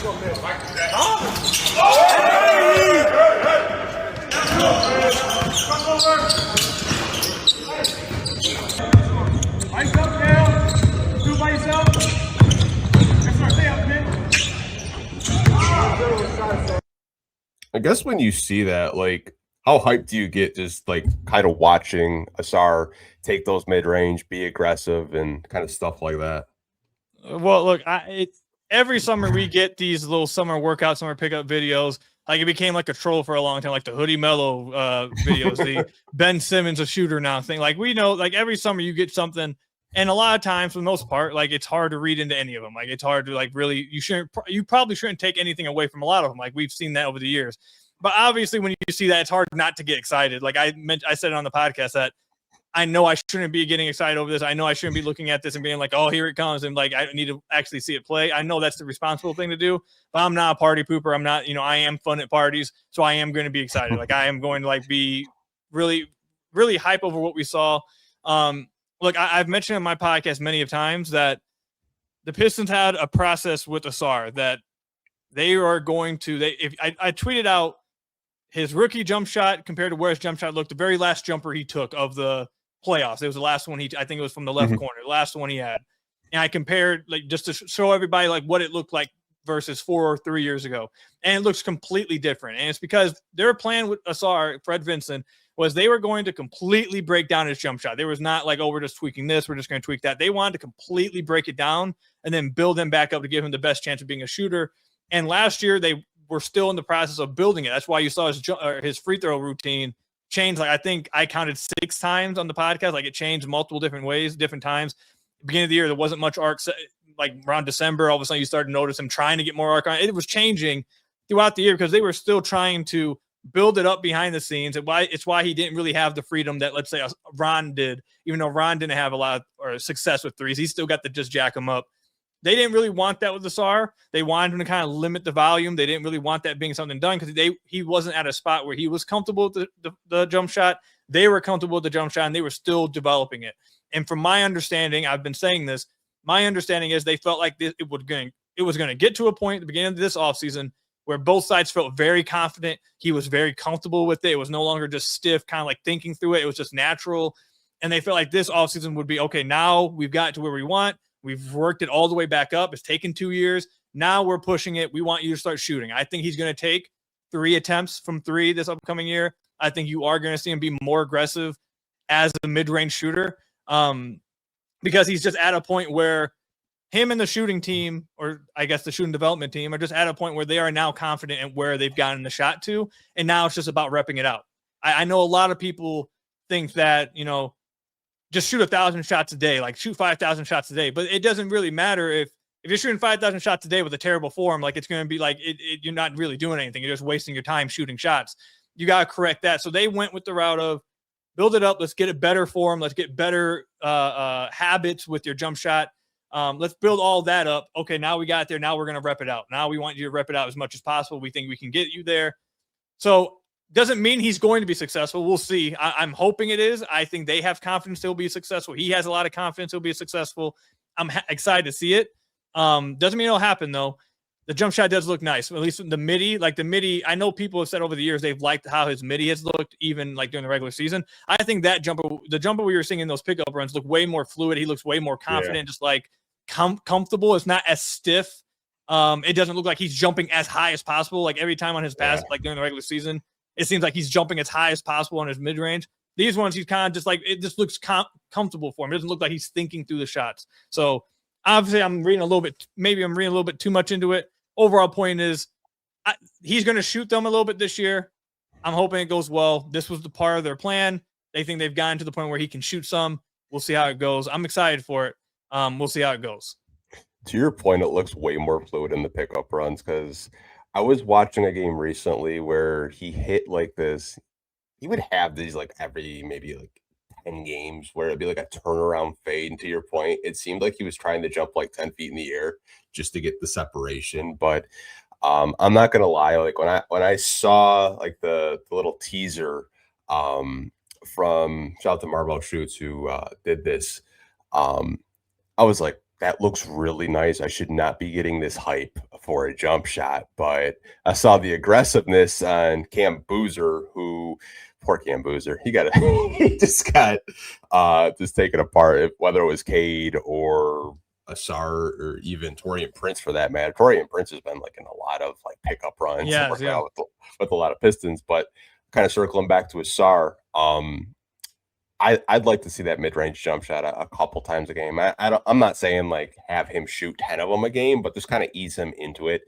I guess when you see that, like, how hyped do you get just like kind of watching Ausar take those mid-range, be aggressive, and kind of stuff like that? Well, look, every summer we get these little summer workout, summer pickup videos. Like it became like a troll for a long time, like the Hoodie Mellow videos, the Ben Simmons a shooter now thing. Like we know, like every summer you get something, and a lot of times, for the most part, like it's hard to read into any of them. Like it's hard to like really, you probably shouldn't take anything away from a lot of them. Like we've seen that over the years. But obviously, when you see that, it's hard not to get excited. Like I said it on the podcast that I know I shouldn't be getting excited over this. I know I shouldn't be looking at this and being like, oh, here it comes. And like, I need to actually see it play. I know that's the responsible thing to do, but I'm not a party pooper. I'm not, I am fun at parties. So I am going to be excited. Like I am going to like be really, really hype over what we saw. Look, I've mentioned in my podcast many of times that the Pistons had a process with Ausar that they are going to, I tweeted out his rookie jump shot compared to where his jump shot looked, the very last jumper he took of the playoffs. It was the last one I think it was from the left corner, the last one he had. And I compared like just to show everybody like what it looked like versus 4 or 3 years ago. And it looks completely different. And it's because their plan with Ausar, Fred Vincent, was they were going to completely break down his jump shot. There was not like, oh, we're just tweaking this, we're just going to tweak that. They wanted to completely break it down and then build him back up to give him the best chance of being a shooter. And last year they were still in the process of building it. That's why you saw his free throw routine change. Like I think I counted 6 times on the podcast. Like it changed multiple different ways, different times. Beginning of the year, there wasn't much arc. Like around December, all of a sudden you started to notice him trying to get more arc on. It was changing throughout the year because they were still trying to build it up behind the scenes. It's why he didn't really have the freedom that, let's say, Ron did. Even though Ron didn't have a lot of success with threes, he still got to just jack him up. They didn't really want that with Ausar. They wanted him to kind of limit the volume. They didn't really want that being something done because he wasn't at a spot where he was comfortable with the jump shot. They were comfortable with the jump shot, and they were still developing it. And from my understanding, I've been saying this, my understanding is they felt like it was going to get to a point at the beginning of this offseason where both sides felt very confident. He was very comfortable with it. It was no longer just stiff, kind of like thinking through it. It was just natural. And they felt like this offseason would be, okay, now we've got to where we want. We've worked it all the way back up. It's taken 2 years. Now we're pushing it. We want you to start shooting. I think he's going to take 3 attempts from 3 this upcoming year. I think you are going to see him be more aggressive as a mid-range shooter because he's just at a point where him and the shooting team, or I guess the shooting development team, are just at a point where they are now confident in where they've gotten the shot to, and now it's just about repping it out. I know a lot of people think that, just shoot 1,000 shots a day, like shoot 5,000 shots a day. But it doesn't really matter if you're shooting 5,000 shots a day with a terrible form, like it's going to be like you're not really doing anything. You're just wasting your time shooting shots. You got to correct that. So they went with the route of build it up. Let's get a better form. Let's get better habits with your jump shot. Let's build all that up. Okay, now we got there. Now we're going to rep it out. Now we want you to rep it out as much as possible. We think we can get you there. So doesn't mean he's going to be successful. We'll see. I'm hoping it is. I think they have confidence he'll be successful. He has a lot of confidence he'll be successful. I'm excited to see it. Doesn't mean it'll happen, though. The jump shot does look nice, at least the midi. I know people have said over the years they've liked how his midi has looked, even like during the regular season. I think that the jumper we were seeing in those pickup runs look way more fluid. He looks way more confident, just like comfortable. It's not as stiff. It doesn't look like he's jumping as high as possible. Like every time on his pass, like during the regular season, it seems like he's jumping as high as possible on his mid-range. These ones, he's kind of just like, it just looks comfortable for him. It doesn't look like he's thinking through the shots. So obviously I'm reading a little bit too much into it. Overall point is he's going to shoot them a little bit this year. I'm hoping it goes well. This was the part of their plan. They think they've gotten to the point where he can shoot some. We'll see how it goes. I'm excited for it. We'll see how it goes. To your point, it looks way more fluid in the pickup runs because I was watching a game recently where he hit like this. He would have these like every maybe like 10 games where it'd be like a turnaround fade. And to your point, it seemed like he was trying to jump like 10 feet in the air just to get the separation. But I'm not gonna lie, like when I saw like the little teaser from shout out to Marble Shoots who did this, I was like, that looks really nice. I should not be getting this hype for a jump shot, but I saw the aggressiveness on Cam Boozer, who poor Cam Boozer, he just got just taken apart, whether it was Cade or Ausar or even Taurean Prince for that matter. Taurean Prince has been like in a lot of like pickup runs with a lot of Pistons, but kind of circling back to Ausar, I'd like to see that mid-range jump shot a couple times a game. I'm not saying like have him shoot 10 of them a game, but just kind of ease him into it.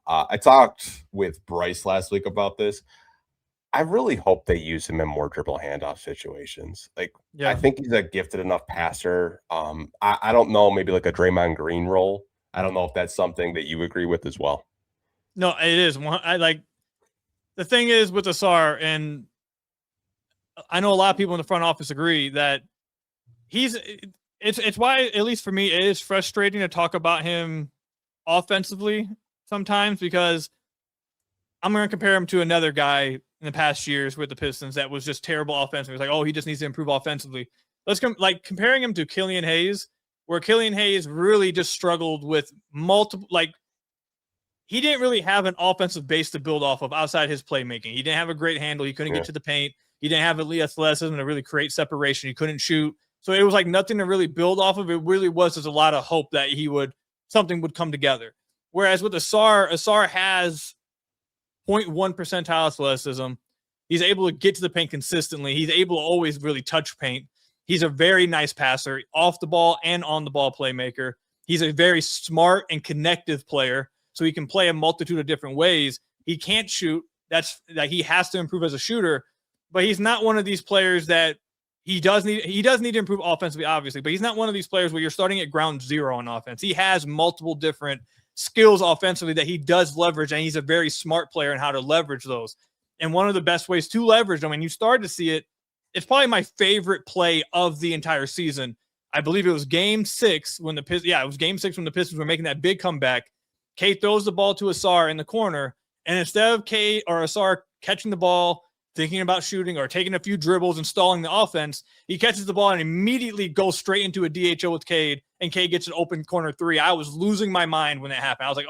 I talked with Bryce last week about this. I really hope they use him in more dribble handoff situations. Like, I think he's a gifted enough passer. I don't know, maybe like a Draymond Green role. I don't know if that's something that you agree with as well. No, it is. The thing is with Ausar, and I know a lot of people in the front office agree that it's why, at least for me, it is frustrating to talk about him offensively sometimes, because I'm going to compare him to another guy in the past years with the Pistons that was just terrible offensively. It's like, oh, he just needs to improve offensively. Comparing him to Killian Hayes, where Killian Hayes really just struggled with multiple, he didn't really have an offensive base to build off of outside his playmaking. He didn't have a great handle. He couldn't get to the paint. He didn't have the athleticism to really create separation. He couldn't shoot. So it was like nothing to really build off of. It really was just a lot of hope that something would come together. Whereas with Ausar has 0.1 percentile athleticism. He's able to get to the paint consistently. He's able to always really touch paint. He's a very nice passer, off the ball and on the ball playmaker. He's a very smart and connective player, so he can play a multitude of different ways. He can't shoot. He has to improve as a shooter, but he's not one of these players that he does need to improve offensively, obviously, but he's not one of these players where you're starting at ground zero on offense. He has multiple different skills offensively that he does leverage, and he's a very smart player in how to leverage those. And one of the best ways to leverage them, and you started to see it, it's probably my favorite play of the entire season. I believe it was game 6 when the Pistons were making that big comeback. Cade throws the ball to Ausar in the corner, and instead of Cade or Ausar catching the ball, thinking about shooting or taking a few dribbles and stalling the offense, he catches the ball and immediately goes straight into a DHO with Cade, and Cade gets an open corner 3. I was losing my mind when that happened. I was like,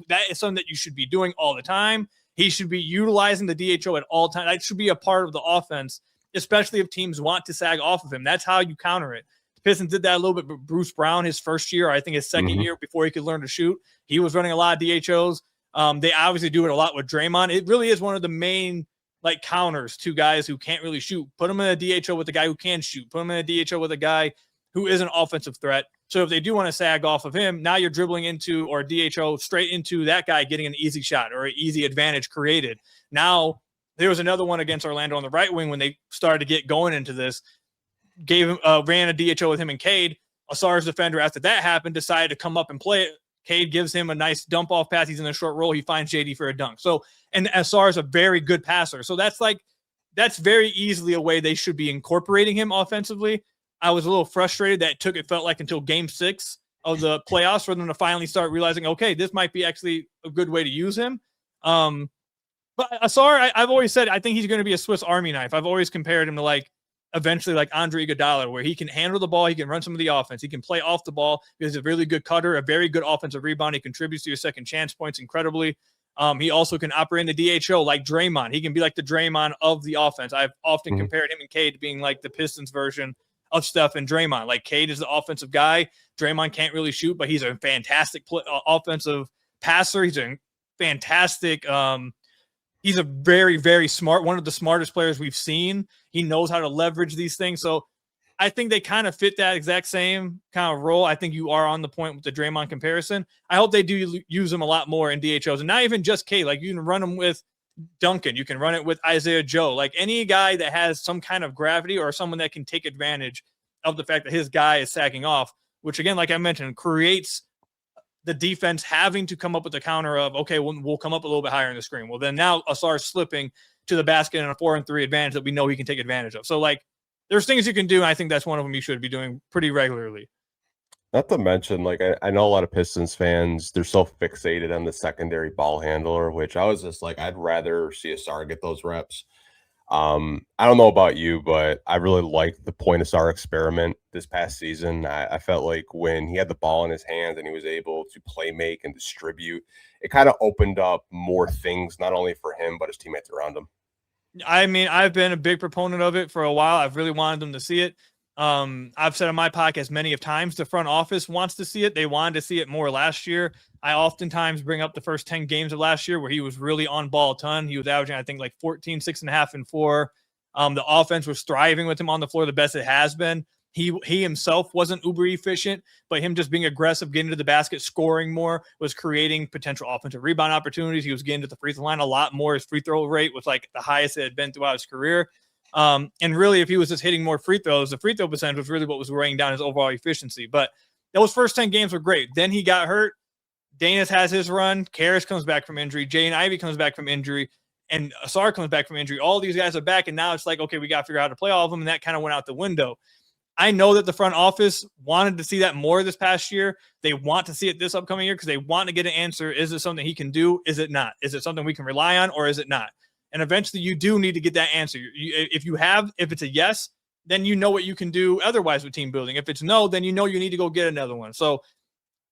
that is something that you should be doing all the time. He should be utilizing the DHO at all times. That should be a part of the offense, especially if teams want to sag off of him. That's how you counter it. The Pistons did that a little bit, but Bruce Brown, his first year, I think his second year before he could learn to shoot, he was running a lot of DHOs. They obviously do it a lot with Draymond. It really is one of the main counters to guys who can't really shoot. Put them in a DHO with a guy who can shoot. Put them in a DHO with a guy who is an offensive threat. So if they do want to sag off of him, now you're dribbling into or DHO straight into that guy getting an easy shot or an easy advantage created. Now, there was another one against Orlando on the right wing when they started to get going into this. Ran a DHO with him and Cade. Ausar's defender, after that happened, decided to come up and play it. Cade gives him a nice dump off pass. He's in a short roll. He finds JD for a dunk. So, and Ausar is a very good passer. So that's very easily a way they should be incorporating him offensively. I was a little frustrated that it felt like until game 6 of the playoffs for them to finally start realizing, okay, this might be actually a good way to use him. But Ausar, I've always said, I think he's going to be a Swiss Army knife. I've always compared him to eventually Andre Iguodala, where he can handle the ball, he can run some of the offense, he can play off the ball. He's a really good cutter, a very good offensive rebound. He contributes to your second chance points incredibly. He also can operate in the DHO like Draymond. He can be like the Draymond of the offense. I've often compared him and Cade to being like the Pistons version of Steph and Draymond. Like Cade is the offensive guy. Draymond can't really shoot, but he's a fantastic offensive passer. He's a fantastic he's a very, very smart, one of the smartest players we've seen. He knows how to leverage these things. So I think they kind of fit that exact same kind of role. I think you are on the point with the Draymond comparison. I hope they do use them a lot more in DHOs, and not even just Cade. You can run them with Duncan. You can run it with Isaiah Joe. Any guy that has some kind of gravity or someone that can take advantage of the fact that his guy is sagging off, which again, like I mentioned, creates the defense having to come up with the counter of, okay, we'll come up a little bit higher in the screen. Well, then now Ausar's slipping to the basket in a 4-and-3 advantage that we know he can take advantage of. So there's things you can do. And I think that's one of them you should be doing pretty regularly. Not to mention, I know a lot of Pistons fans, they're so fixated on the secondary ball handler, which I was just I'd rather see Ausar get those reps. I don't know about you, but I really liked the point Ausar experiment this past season. I felt like when he had the ball in his hands and he was able to play make and distribute, it kind of opened up more things, not only for him, but his teammates around him. I mean, I've been a big proponent of it for a while. I've really wanted them to see it. I've said on my podcast many of times, the front office wants to see it. They wanted to see it more last year. I oftentimes bring up the first 10 games of last year where he was really on ball a ton. He was averaging, I think, like 14, 6.5, and 4. The offense was thriving with him on the floor, the best it has been. He himself wasn't uber efficient, but him just being aggressive, getting to the basket, scoring more, was creating potential offensive rebound opportunities. He was getting to the free throw line a lot more. His free throw rate was like the highest it had been throughout his career. And really, if he was just hitting more free throws, the free throw percentage was really what was weighing down his overall efficiency. But those first 10 games were great. Then he got hurt. Danis has his run. Karras comes back from injury. Jay and Ivey comes back from injury. And Ausar comes back from injury. All these guys are back, and now it's like, okay, we got to figure out how to play all of them, and that kind of went out the window. I know that the front office wanted to see that more this past year. They want to see it this upcoming year because they want to get an answer. Is it something he can do? Is it not? Is it something we can rely on, or is it not? And eventually you do need to get that answer. If it's a yes, then you know what you can do otherwise with team building. If it's no, then you know you need to go get another one. So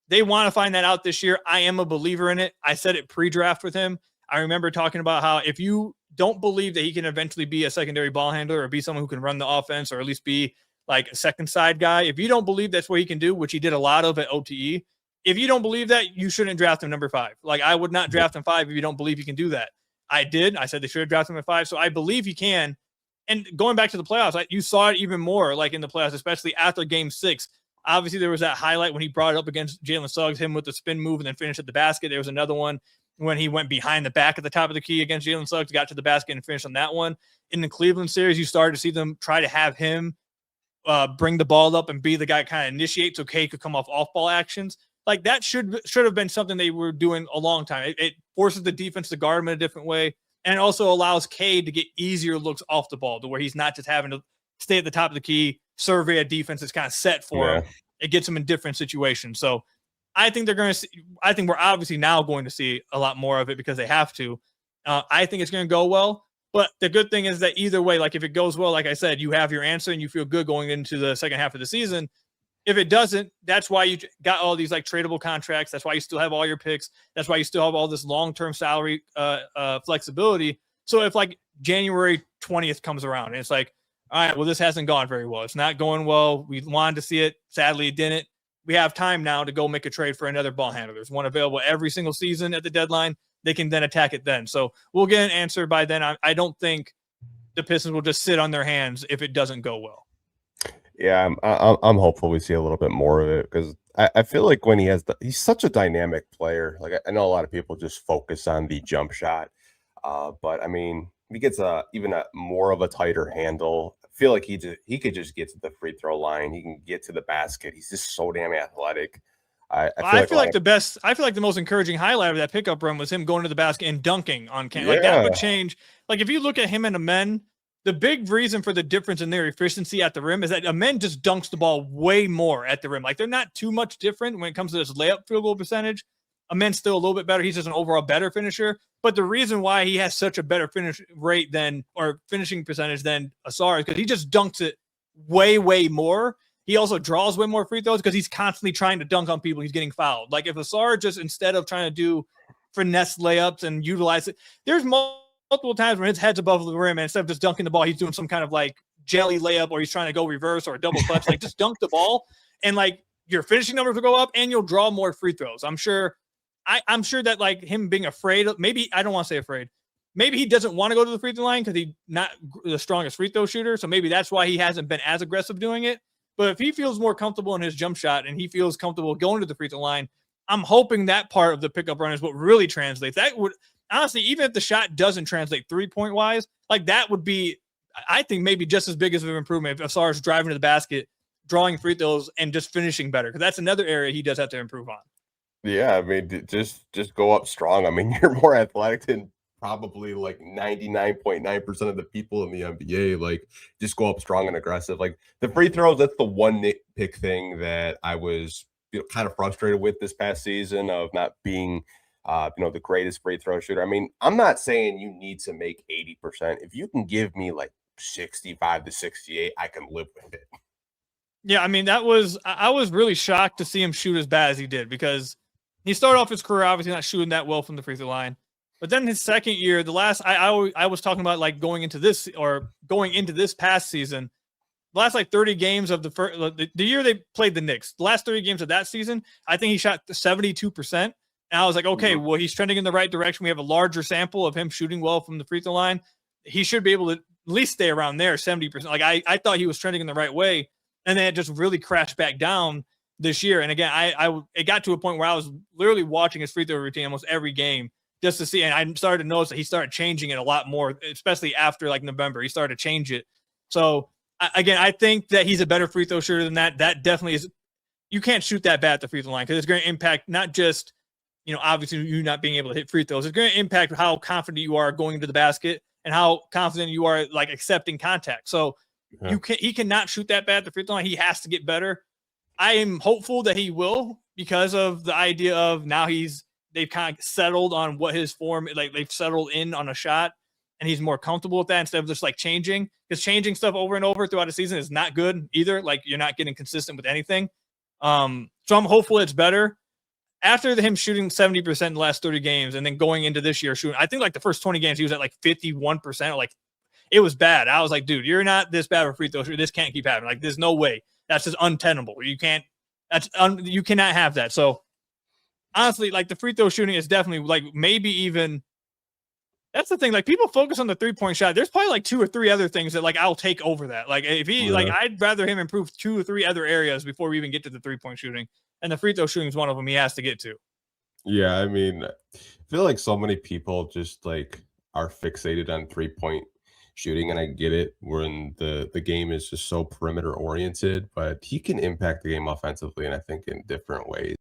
they want to find that out this year. I am a believer in it. I said it pre-draft with him. I remember talking about how if you don't believe that he can eventually be a secondary ball handler or be someone who can run the offense or at least be like a second side guy, if you don't believe that's what he can do, which he did a lot of at OTE, if you don't believe that, you shouldn't draft him number 5. Like, I would not draft him 5 if you don't believe he can do that. I did. I said they should have drafted him at 5. So I believe he can. And going back to the playoffs, you saw it even more like in the playoffs, especially after game 6. Obviously, there was that highlight when he brought it up against Jalen Suggs, him with the spin move and then finished at the basket. There was another one when he went behind the back at the top of the key against Jalen Suggs, got to the basket and finished on that one. In the Cleveland series, you started to see them try to have him bring the ball up and be the guy kind of initiate so K could come off-ball actions. Like, that should have been something they were doing a long time. It forces the defense to guard him in a different way, and it also allows K to get easier looks off the ball to where he's not just having to stay at the top of the key, survey a defense that's kind of set for him. It gets him in different situations. So I think we're obviously now going to see a lot more of it because they have to. I think it's going to go well. But the good thing is that either way, like if it goes well, like I said, you have your answer and you feel good going into the second half of the season. If it doesn't, that's why you got all these like tradable contracts. That's why you still have all your picks. That's why you still have all this long-term salary flexibility. So if like January 20th comes around and it's like, all right, well, this hasn't gone very well. It's not going well. We wanted to see it. Sadly, it didn't. We have time now to go make a trade for another ball handler. There's one available every single season at the deadline. They can then attack it then. So we'll get an answer by then. I don't think the Pistons will just sit on their hands if it doesn't go well. Yeah, I'm hopeful we see a little bit more of it because I feel like when he's such a dynamic player. Like, I know a lot of people just focus on the jump shot, but I mean, he gets even more of a tighter handle. I feel like he could just get to the free throw line. He can get to the basket. He's just so damn athletic. I feel like the most encouraging highlight of that pickup run was him going to the basket and dunking on Cam. Like, that would change. Like, if you look at him and Amen, the big reason for the difference in their efficiency at the rim is that Amen just dunks the ball way more at the rim. Like, they're not too much different when it comes to this layup field goal percentage. Amen's still a little bit better. He's just an overall better finisher. But the reason why he has such a better finish rate finishing percentage than Ausar is because he just dunks it way, way more. He also draws way more free throws because he's constantly trying to dunk on people. He's getting fouled. Like, if Ausar just, instead of trying to do finesse layups and utilize it, there's multiple times when his head's above the rim and instead of just dunking the ball, he's doing some kind of like jelly layup or he's trying to go reverse or a double clutch. Like, just dunk the ball and like your finishing numbers will go up and you'll draw more free throws. I'm sure that like him being afraid of, maybe, I don't want to say afraid. Maybe he doesn't want to go to the free throw line because he's not the strongest free throw shooter. So maybe that's why he hasn't been as aggressive doing it. But if he feels more comfortable in his jump shot and he feels comfortable going to the free throw line, I'm hoping that part of the pickup run is what really translates. That would, honestly, even if the shot doesn't translate 3-point wise, like that would be, I think, maybe just as big as an improvement if Ausar is driving to the basket, drawing free throws, and just finishing better. Because that's another area he does have to improve on. Yeah, I mean, just go up strong. I mean, you're more athletic than probably like 99.9% of the people in the NBA. Like, just go up strong and aggressive. Like, the free throws, that's the one nitpick thing that I was kind of frustrated with this past season of not being the greatest free throw shooter. I mean, I'm not saying you need to make 80%. If you can give me like 65 to 68, I can live with it. Yeah, I mean, I was really shocked to see him shoot as bad as he did, because he started off his career obviously not shooting that well from the free throw line. But then his second year, I was talking about like going into this past season, the last like 30 games of the year they played the Knicks, the last 30 games of that season, I think he shot 72%. And I was like, okay, well, he's trending in the right direction. We have a larger sample of him shooting well from the free throw line. He should be able to at least stay around there, 70%. Like I thought he was trending in the right way. And then it just really crashed back down this year. And again, it got to a point where I was literally watching his free throw routine almost every game just to see. And I started to notice that he started changing it a lot more, especially after like November. He started to change it. So again, I think that he's a better free throw shooter than that. That definitely is. You can't shoot that bad at the free throw line, because it's going to impact not just, obviously you not being able to hit free throws. It's going to impact how confident you are going into the basket and how confident you are like accepting contact. So he cannot shoot that bad at the free throw line. He has to get better. I am hopeful that he will, because of the idea of now they've kind of settled on what his form, like they've settled in on a shot, and he's more comfortable with that instead of just like changing, because changing stuff over and over throughout the season is not good either. Like you're not getting consistent with anything. So I'm hopeful it's better. After him shooting 70% in the last 30 games and then going into this year shooting, I think like the first 20 games he was at like 51%. Like it was bad. I was like, dude, you're not this bad of a free throw shooter. This can't keep happening. Like there's no way. That's just untenable. You cannot have that. So honestly, like the free throw shooting is definitely like maybe even, that's the thing. Like people focus on the 3-point shot. There's probably like 2 or 3 other things that like I'll take over that. Like if he like, I'd rather him improve 2 or 3 other areas before we even get to the 3-point shooting. And the free throw shooting is one of them he has to get to. Yeah, I mean, I feel like so many people just like are fixated on 3-point shooting, and I get it when the game is just so perimeter oriented, but he can impact the game offensively, and I think in different ways.